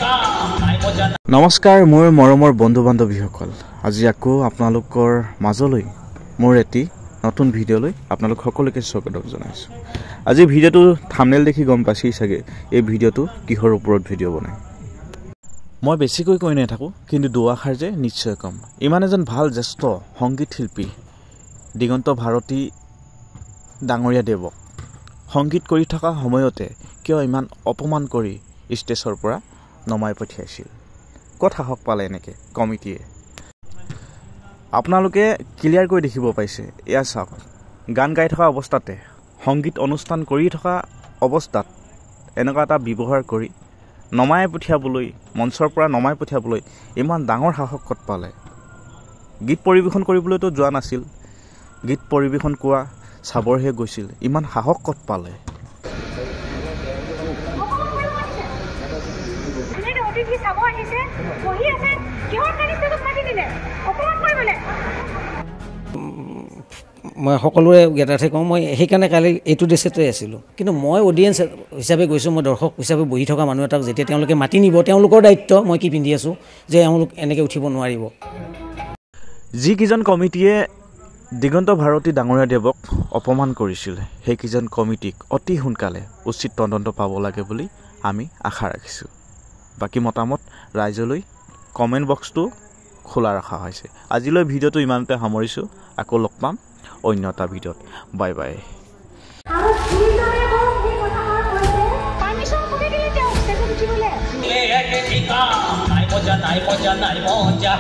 নমস্কাৰ মোৰ মৰমৰ বন্ধু বান্ধৱীসকল আজি আকৌ আপোনালোকৰ মাজলৈ মোৰ এটি নতুন ভিডিঅ'লৈ আপোনালোক সকলোকে স্বাগতম জনাইছো আজি ভিডিঅ'টো থাম্বনেল দেখি গম পাইছি চাগে এই ভিডিঅ'টো কিহৰ ওপৰত ভিডিঅ' বনাই মই বেছিকৈ কৈ নাথাকো কিন্তু দুআষাৰ যে নিশ্চয় কম ইমান এজন ভাল জ্যেষ্ঠ সংগীত শিল্পী দিগন্ত ভাৰতী ডাঙৰীয়া দেৱক সংগীত কৰি থকা সময়তে কিয় ইমান অপমান কৰি ষ্টেজৰ পৰা নমাই পঠিয়াইছিল কত সাহস পালে এনেকে কমিটিয়ে আপোনালোকে ক্লিয়াৰ কৰি দেখিব পাইছে এয়া চাওক গান গাই থকা অৱস্থাতে সংগীত অনুষ্ঠান কৰি থকা অৱস্থাত এনেকুৱা এটা ব্যৱহাৰ কৰি নমাই পঠিয়াবলৈ মঞ্চৰ পৰা নমাই পঠিয়াবলৈ ইমান ডাঙৰ সাহস কত পালে গীত পৰিবেশন কৰিবলৈতো যোৱা নাছিল গীত পৰিবেশন কোৱা চাবৰহে গৈছিল ইমান সাহস কত পালে মই সকলোৰে জ্ঞাতাৰ্থে কওঁ মই সেইকাৰণে কালি এইটো ড্ৰেছতে আছিলোঁ কিন্তু মই অডিয়েঞ্চ হিচাপে গৈছোঁ মই দৰ্শক হিচাপে বহি থকা মানুহ এটাক যেতিয়া তেওঁলোকে মাতি নিব তেওঁলোকৰ দায়িত্ব মই কি পিন্ধি আছোঁ যে এওঁলোক এনেকৈ উঠিব নোৱাৰিব যিকেইজন কমিটিয়ে দিগন্ত ভাৰতী ডাঙৰীয়া দেৱক অপমান কৰিছিল সেইকেইজন কমিটিক অতি সোনকালে উচিত তদন্ত পাব লাগে বুলি আমি আশা ৰাখিছোঁ বাকি মতামত ৰাইজলৈ কমেণ্ট বক্সটো খোলা ৰখা হৈছে আজিলৈ ভিডিঅ'টো ইমানতে সামৰিছোঁ আকৌ লগ পাম অন্য এটা ভিডিঅ'ত বাই বাই নাই মজা